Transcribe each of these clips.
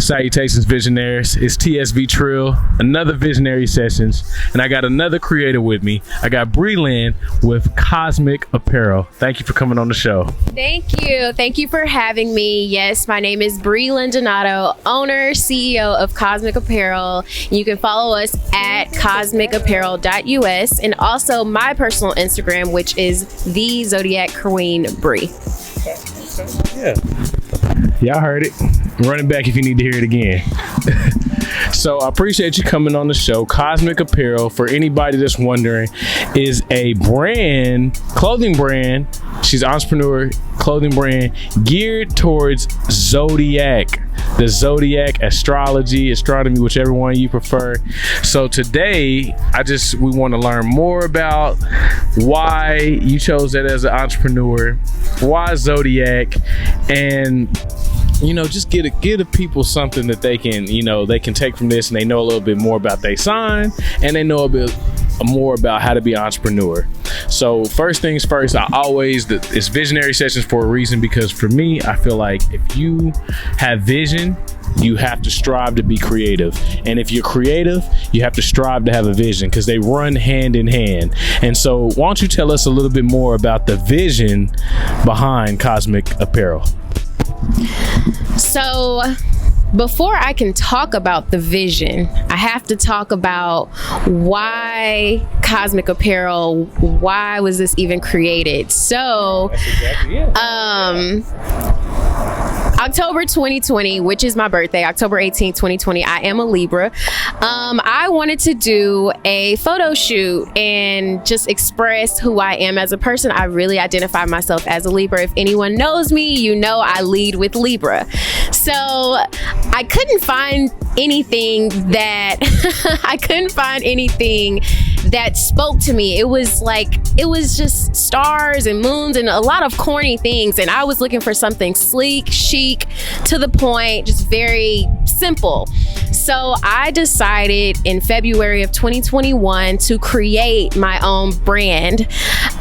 Salutations, visionaries. It's TSV Trill, another Visionary Sessions, and I got another creator with me. I got Bree Lynn with Cosmic Apparel. Thank you for coming on the show. Thank you. Thank you for having me. Yes, my name is Bree Lynn Donato, owner, CEO of Cosmic Apparel. You can follow us at cosmicapparel.us and also my personal Instagram, which is the Zodiac Queen Bree. Yeah. Y'all heard it. Run it back if you need to hear it again. So I appreciate you coming on the show. Cosmic Apparel, for anybody that's wondering, is a brand, clothing brand. She's an entrepreneur, clothing brand geared towards Zodiac. The Zodiac, Astrology, Astronomy, whichever one you prefer. So today, we want to learn more about why you chose that as an entrepreneur, why Zodiac, and just give the people something that they can take from this, and they know a little bit more about their sign, and they know a bit more about how to be an entrepreneur. So first things first, it's Visionary Sessions for a reason, because for me, I feel like if you have vision, you have to strive to be creative. And if you're creative, you have to strive to have a vision, because they run hand in hand. And so why don't you tell us a little bit more about the vision behind Cosmic Apparel? So before I can talk about the vision, I have to talk about why Cosmic Apparel, why was this even created? So, October 2020, which is my birthday, October 18th, 2020, I am a Libra. I wanted to do a photo shoot and just express who I am as a person. I really identify myself as a Libra. If anyone knows me, you know I lead with Libra. So I couldn't find anything that that spoke to me. It was just stars and moons and a lot of corny things, and I was looking for something sleek, chic, to the point, just very simple. So I decided in February of 2021 to create my own brand,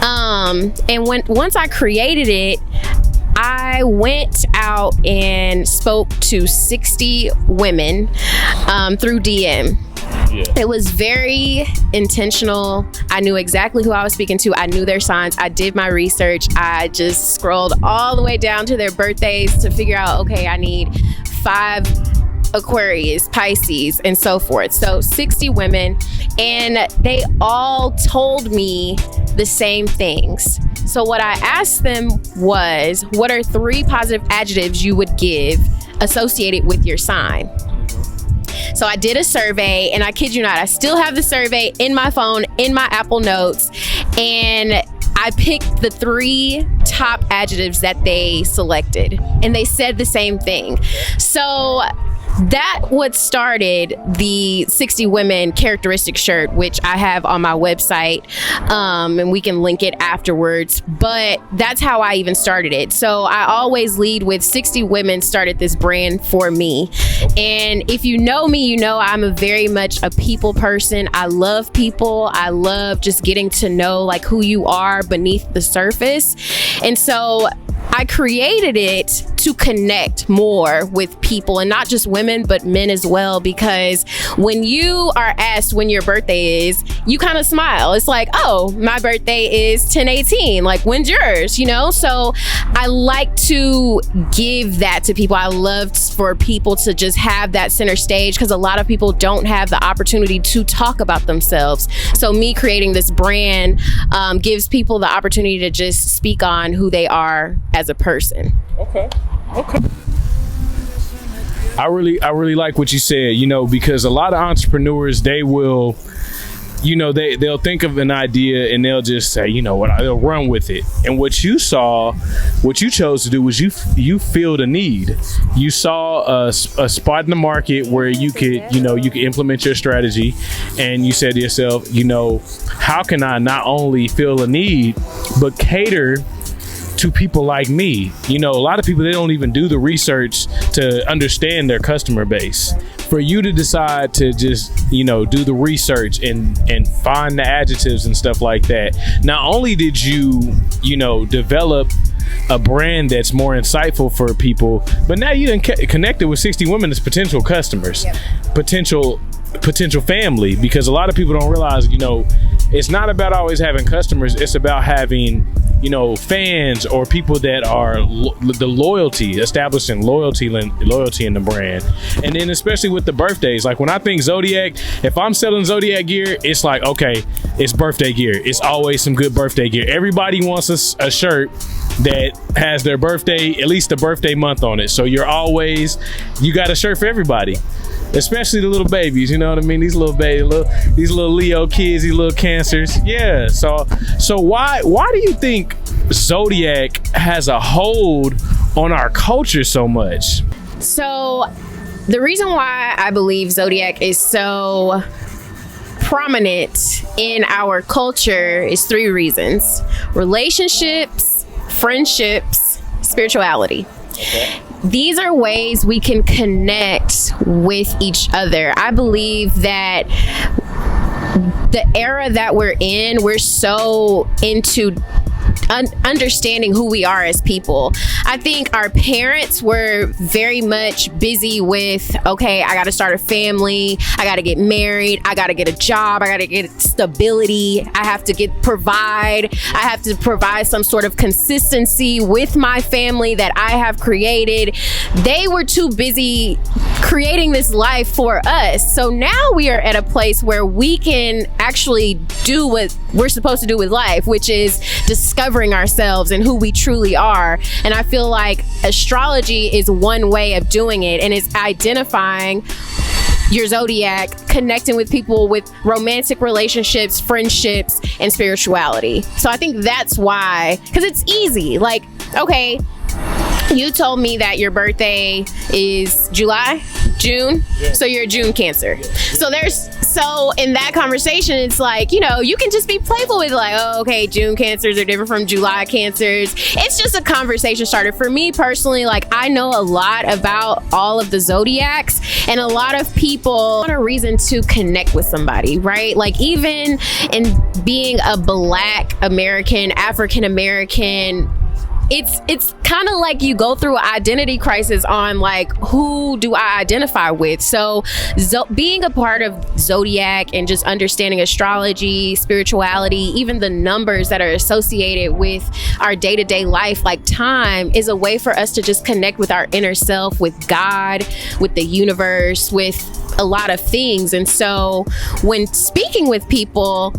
and once I created it, I went out and spoke to 60 women through DM. Yeah. It was very intentional. I knew exactly who I was speaking to. I knew their signs. I did my research. I just scrolled all the way down to their birthdays to figure out, okay, I need 5 Aquarius, Pisces, and so forth. So 60 women, and they all told me the same things. So what I asked them was, what are 3 positive adjectives you would give associated with your sign? So I did a survey, and I kid you not, I still have the survey in my phone, in my Apple Notes, and I picked the 3 top adjectives that they selected, and they said the same thing. So that what started the 60 women characteristic shirt, which I have on my website, and we can link it afterwards, but that's how I even started it. So I always lead with 60 women started this brand for me. And if you know me, you know I'm very much a people person. I love people. I love just getting to know like who you are beneath the surface. And so I created it to connect more with people, and not just women, but men as well, because when you are asked when your birthday is, you kind of smile. It's like, oh, my birthday is 10/18. Like, when's yours? So I like to give that to people. I love for people to just have that center stage, because a lot of people don't have the opportunity to talk about themselves. So me creating this brand gives people the opportunity to just speak on who they are as a person. Okay. I really like what you said, because a lot of entrepreneurs, they will, they'll think of an idea and they'll just say, they'll run with it. And what you chose to do was you filled a need. You saw a spot in the market where you could implement your strategy, and you said to yourself, how can I not only fill a need, but cater to people like me? A lot of people, they don't even do the research to understand their customer base. For you to decide to just, do the research and find the adjectives and stuff like that, not only did you, develop a brand that's more insightful for people. But now you done connected with 60 women as potential customers, potential family, because a lot of people don't realize, you know, it's not about always having customers. It's about having, you know, fans or people that are the loyalty, establishing loyalty in the brand. And then especially with the birthdays, like when I think Zodiac, if I'm selling Zodiac gear, it's like, okay, it's birthday gear. It's always some good birthday gear. Everybody wants a shirt that has their birthday, at least the birthday month on it. So you got a shirt for everybody. Especially the little babies, you know what I mean? These little babies, these little Leo kids, these little Cancers. Yeah. So why do you think Zodiac has a hold on our culture so much? So the reason why I believe Zodiac is so prominent in our culture is 3 reasons: relationships, friendships, spirituality. Okay. These are ways we can connect with each other. I believe that the era that we're in, we're so into understanding who we are as people. I think our parents were very much busy with, okay, I got to start a family, I got to get married, I got to get a job, I got to get stability, I have to provide some sort of consistency with my family that I have created. They were too busy creating this life for us. So now we are at a place where we can actually do what we're supposed to do with life, which is discovering ourselves and who we truly are. And I feel like astrology is one way of doing it, and it's identifying your zodiac, connecting with people with romantic relationships, friendships, and spirituality. So I think that's why, because it's easy. Like, okay, you told me that your birthday is June, so you're a June Cancer. Yeah. So in that conversation, it's like, you know, you can just be playful with like, oh, okay, June Cancers are different from July Cancers. It's just a conversation starter. For me personally, like, I know a lot about all of the zodiacs, and a lot of people want a reason to connect with somebody, right? Like, even in being a Black American, African American, it's kind of like you go through an identity crisis on like, who do I identify with? So being a part of Zodiac and just understanding astrology, spirituality, even the numbers that are associated with our day-to-day life, like time, is a way for us to just connect with our inner self, with God, with the universe, with a lot of things. And so when speaking with people,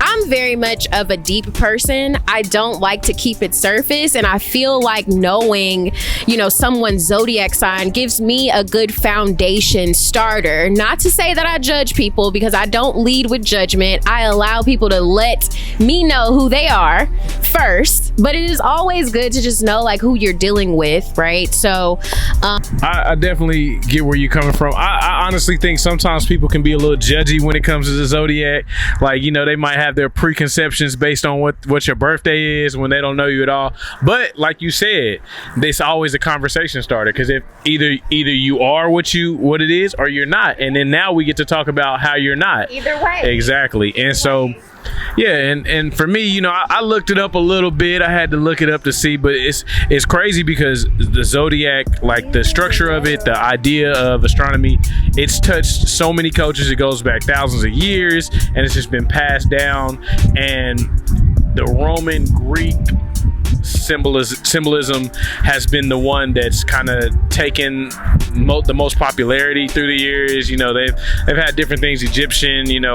I'm very much of a deep person. I don't like to keep it surface, and I feel like knowing, you know, someone's zodiac sign gives me a good foundation starter. Not to say that I judge people, because I don't lead with judgment. I allow people to let me know who they are first, but it is always good to just know like who you're dealing with, right? So I definitely get where you're coming from. I honestly think sometimes people can be a little judgy when it comes to the zodiac. Like, you know, they might have their preconceptions based on what your birthday is when they don't know you at all. But like you said, it's always a conversation starter, because if either you are what it is, or you're not, and then now we get to talk about how you're not. Either way. Exactly. And so yeah, and for me, you know, I looked it up a little bit. I had to look it up to see, but it's crazy because the zodiac, like the structure of it, the idea of astronomy, it's touched so many cultures. It goes back thousands of years, and it's just been passed down. And the Roman, Greek symbolism has been the one that's kind of taken the most popularity through the years. You know, they've had different things, Egyptian, you know,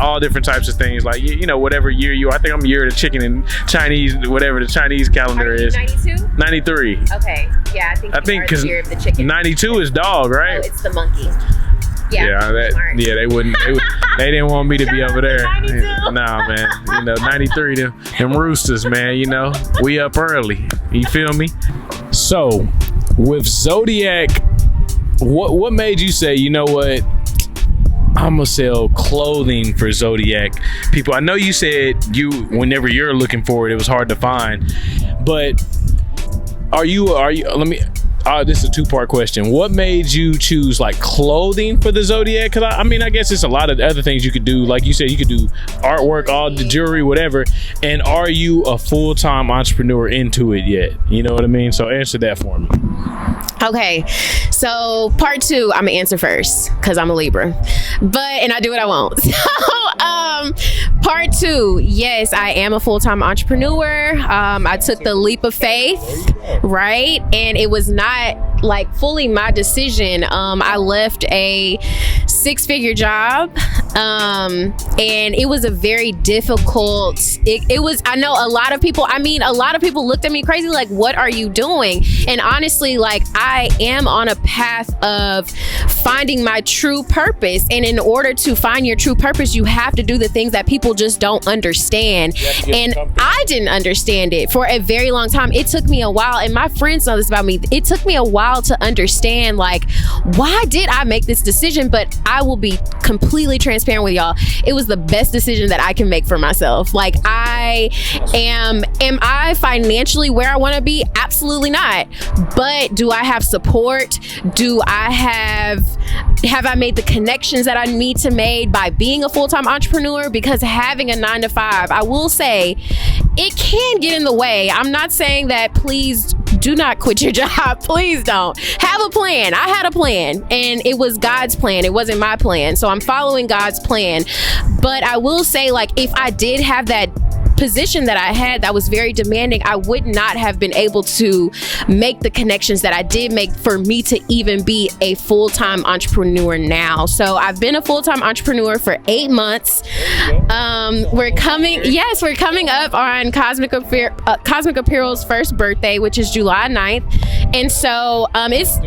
all different types of things, like, you know, whatever year you are. I think I'm year of the chicken in Chinese, whatever the Chinese calendar is. 92? 93. Okay, yeah, I think because year of the chicken. 92 is dog, right? Oh, it's the monkey. They wouldn't. They didn't want me to be over there. Nah, man. You know, 93, them roosters, man. You know, we up early. You feel me? So, with Zodiac, what made you say, you know what, I'm gonna sell clothing for Zodiac people? I know you said whenever you're looking for it, it was hard to find, but are you? this is a two-part question. What made you choose like clothing for the Zodiac? Because I mean, I guess it's a lot of other things you could do. Like you said, you could do artwork, all the jewelry, whatever. And are you a full-time entrepreneur into it yet? You know what I mean? So answer that for me. Okay, so part two, I'm gonna answer first because I'm a Libra, and I do what I want. So, part two, yes, I am a full-time entrepreneur. I took the leap of faith, right? And it was not like fully my decision. I left a 6-figure job, and it was a very difficult. It was. I know a lot of people. I mean, a lot of people looked at me crazy, like, "What are you doing?" And honestly, like, I am on a path of finding my true purpose. And in order to find your true purpose, you have to do the things that people just don't understand. And I didn't understand it for a very long time. It took me a while, and my friends know this about me. It took me a while to understand, like, why did I make this decision? But I will be completely transparent with y'all. It was the best decision that I can make for myself. Like, am I financially where I want to be? Absolutely not. But do I have support? Have I made the connections that I need to make by being a full-time entrepreneur? Because having a 9-to-5, I will say, it can get in the way. I'm not saying that please do not quit your job. Please don't. Have a plan. I had a plan, and it was God's plan. It wasn't my plan. So I'm following God's plan. But I will say, like, if I did have that position that I had that was very demanding, I would not have been able to make the connections that I did make for me to even be a full-time entrepreneur now. So I've been a full-time entrepreneur for 8 months. We're coming up on Cosmic Apparel's first birthday, which is July 9th. And so it's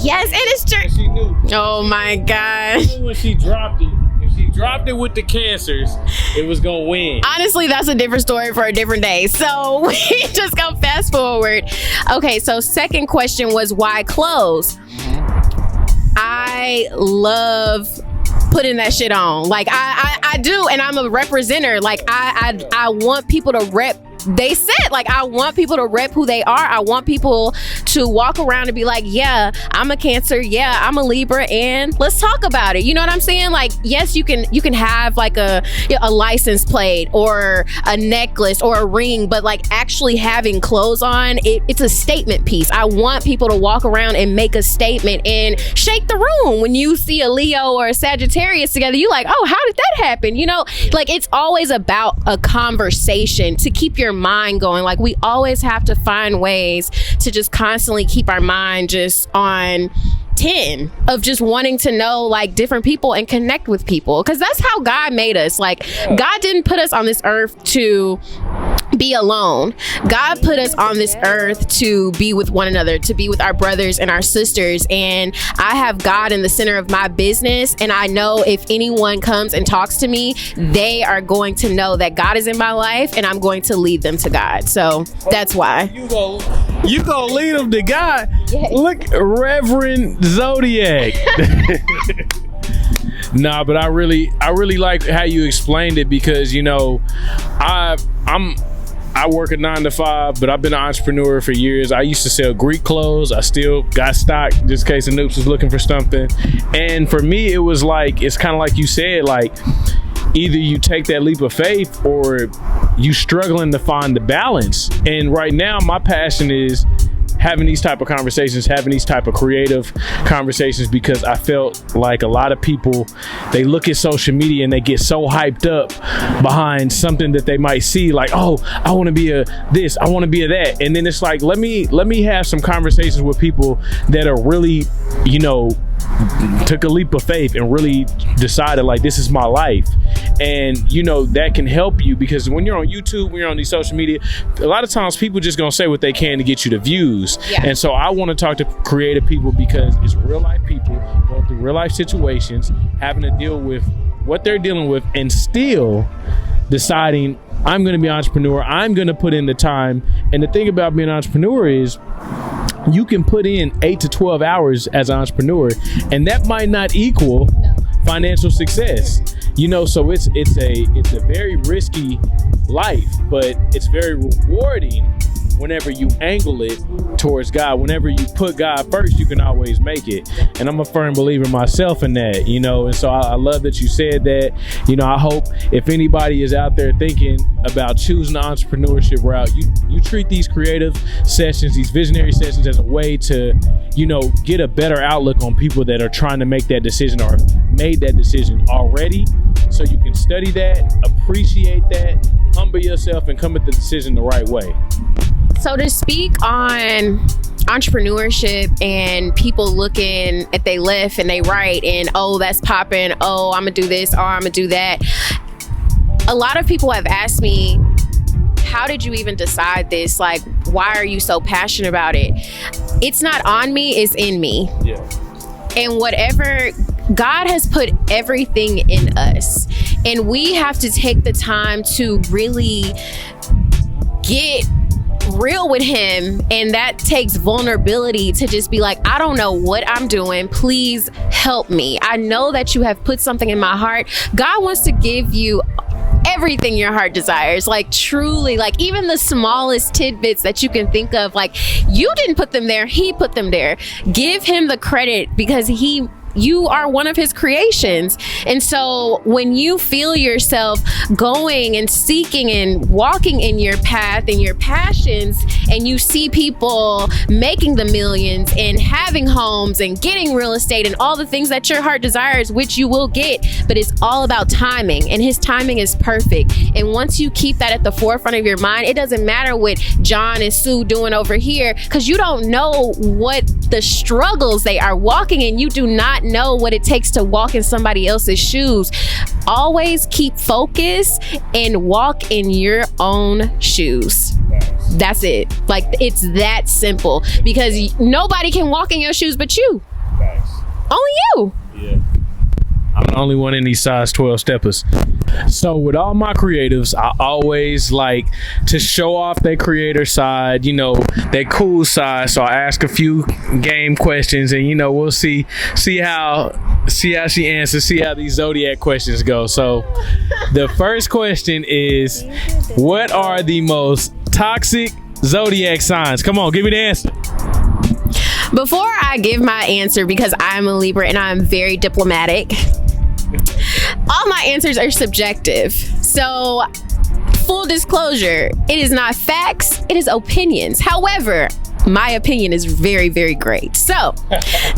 yes, it is true. Oh my gosh. When she dropped it with the Cancers, it was gonna win. Honestly, that's a different story for a different day. So we just go fast forward. Okay, so second question was why clothes? I love putting that shit on. Like I do, and I'm a representer. Like I want people to rep. They said, like, I want people to rep who they are. I want people to walk around and be like, yeah, I'm a Cancer, yeah, I'm a Libra, and let's talk about it. You know what I'm saying? Like, yes, you can have like a license plate or a necklace or a ring, but like actually having clothes on, it's a statement piece. I want people to walk around and make a statement and shake the room. When you see a Leo or a Sagittarius together, you like, oh, how did that happen? You know, like, it's always about a conversation to keep your mind going. Like, we always have to find ways to just constantly keep our mind just on 10 of just wanting to know like different people and connect with people, because that's how God made us. Like, God didn't put us on this earth to be alone. God put us on this earth to be with one another, to be with our brothers and our sisters. And I have God in the center of my business, and I know if anyone comes and talks to me, they are going to know that God is in my life, and I'm going to lead them to God. So that's why. You gonna lead them to God? Yes. Look, Reverend Zodiac. Nah, but I really like how you explained it, because, you know, I work a 9-to-5, but I've been an entrepreneur for years. I used to sell Greek clothes. I still got stock just in case the Noops was looking for something. And for me, it was like, it's kind of like you said, like, either you take that leap of faith or you struggling to find the balance. And right now, my passion is having these type of conversations, having these type of creative conversations, because I felt like a lot of people, they look at social media and they get so hyped up behind something that they might see, like, oh, I want to be a this, I want to be a that. And then it's like, let me have some conversations with people that are really, you know, took a leap of faith and really decided, like, this is my life. And, you know, that can help you, because when you're on YouTube, when you're on these social media, a lot of times people just gonna say what they can to get you the views. Yeah. And so I want to talk to creative people, because it's real life people going through real life situations, having to deal with what they're dealing with, and still deciding, I'm going to be an entrepreneur, I'm going to put in the time. And the thing about being an entrepreneur is, you can put in 8 to 12 hours as an entrepreneur, and that might not equal financial success. You know, so it's a very risky life, but it's very rewarding whenever you angle it towards God, whenever you put God first, you can always make it. And I'm a firm believer myself in that, you know. And so I love that you said that. You know, I hope if anybody is out there thinking about choosing the entrepreneurship route, you treat these creative sessions, these visionary sessions, as a way to, you know, get a better outlook on people that are trying to make that decision or made that decision already, so you can study that, appreciate that, humble yourself, and come at the decision the right way. So to speak on entrepreneurship and people looking at they left and they right and, oh, that's popping, oh, I'm gonna do this or I'm gonna do that. A lot of people have asked me, how did you even decide this? Like, why are you so passionate about it? It's not on me, it's in me. Yeah. And whatever, God has put everything in us, and we have to take the time to really get real with him. And that takes vulnerability to just be like, I don't know what I'm doing, please help me. I know that you have put something in my heart. God wants to give you everything your heart desires, like truly, like even the smallest tidbits that you can think of, like you didn't put them there, he put them there. Give him the credit, because you are one of his creations. And so when you feel yourself going and seeking and walking in your path and your passions, and you see people making the millions and having homes and getting real estate and all the things that your heart desires, which you will get, but it's all about timing, and his timing is perfect. And once you keep that at the forefront of your mind, it doesn't matter what John and Sue doing over here, because you don't know what the struggles they are walking in. You do not know what it takes to walk in somebody else's shoes. Always keep focused and walk in your own shoes. That's it. Like, it's that simple, because nobody can walk in your shoes but you. Only you. Yeah. I'm the only one in these size 12 steppers. So with all my creatives, I always like to show off their creator side, you know, their cool side. So I ask a few game questions, and, you know, we'll see how she answers, see how these Zodiac questions go. So the first question is, what are the most toxic Zodiac signs? Come on, give me the answer. Before I give my answer, because I'm a Libra and I'm very diplomatic, all my answers are subjective. So, full disclosure, it is not facts, it is opinions. However, my opinion is very, very great. So,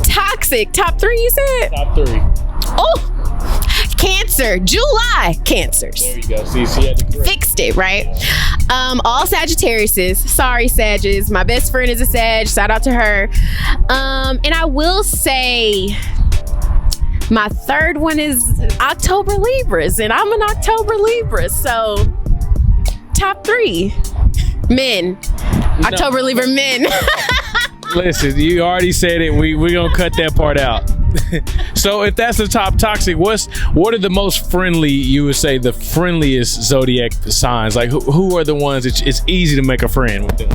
toxic, top 3 you said? Top 3. Oh, Cancer, July, Cancers. There you go. See, had to correct. Fixed it, right? All Sagittariuses. Sorry, Sagittarius. My best friend is a Sag. Shout out to her. And I will say, my third one is October Libras, and I'm an October Libra. So, top 3 men. October Libra men. Listen, you already said it. We're gonna cut that part out. So if that's the top toxic, what are the most friendly, you would say, the friendliest Zodiac signs? Like who are the ones it's easy to make a friend with them?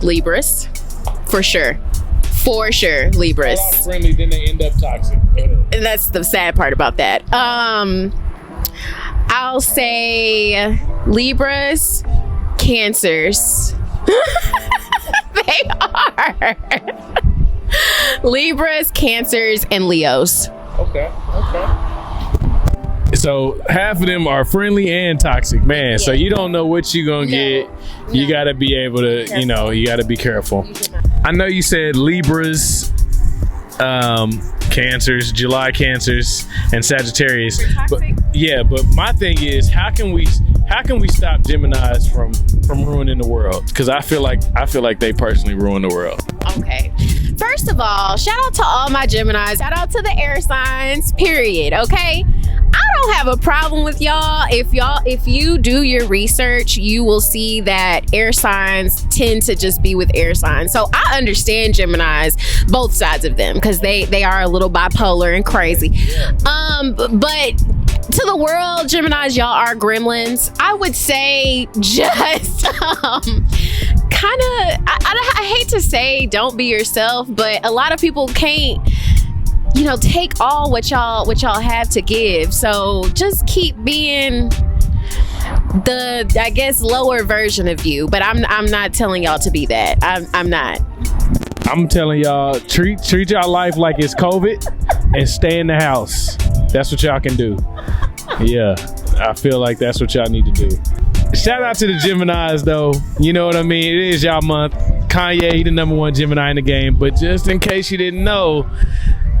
Libras, for sure. For sure, Libras. Start off friendly, then they end up toxic. And that's the sad part about that. I'll say Libras, Cancers. They are. Libras, Cancers, and Leos. Okay. So half of them are friendly and toxic, man. Yeah. So you don't know what you're gonna get. You gotta be able to, careful. You know, you gotta be careful. I know you said Libras, Cancers, July Cancers, and Sagittarius. But my thing is, how can we stop Geminis from ruining the world? Because I feel like they personally ruin the world. Okay. First of all, shout out to all my Geminis. Shout out to the air signs, period. Okay. I don't have a problem with y'all. If you do your research, you will see that air signs tend to just be with air signs. So I understand Geminis, both sides of them, because they are a little bipolar and crazy. But to the world, Geminis, y'all are gremlins. I would say just kind of, I hate to say don't be yourself, but a lot of people can't, you know, take all what y'all have to give. So just keep being, the, I guess, lower version of you, but I'm not telling y'all to be that. I'm not. I'm telling y'all, treat y'all life like it's COVID and stay in the house. That's what y'all can do. Yeah, I feel like that's what y'all need to do. Shout out to the Geminis though. You know what I mean? It is y'all month. Kanye, he the #1 Gemini in the game. But just in case you didn't know,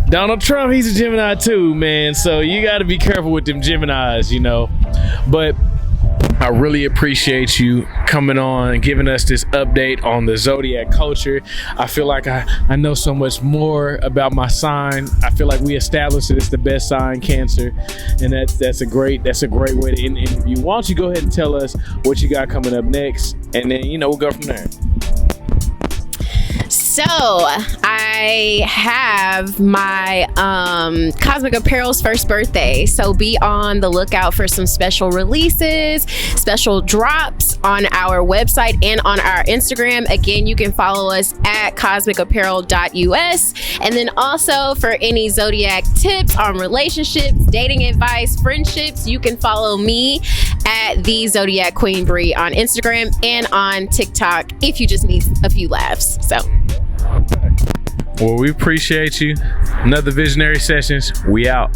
Donald Trump, he's a Gemini too, man. So you got to be careful with them Geminis, you know. But I really appreciate you coming on and giving us this update on the Zodiac culture. I feel like I know so much more about my sign. I feel like we established that it's the best sign, Cancer, and that's a great way to end the interview. Why don't you go ahead and tell us what you got coming up next, and then we'll go from there. So I have my Cosmic Apparel's first birthday. So be on the lookout for some special releases, special drops on our website and on our Instagram. Again, you can follow us at cosmicapparel.us. And then also for any Zodiac tips on relationships, dating advice, friendships, you can follow me at the Zodiac Queen Bree on Instagram and on TikTok if you just need a few laughs. So. Well, we appreciate you. Another Visionary Sessions. We out.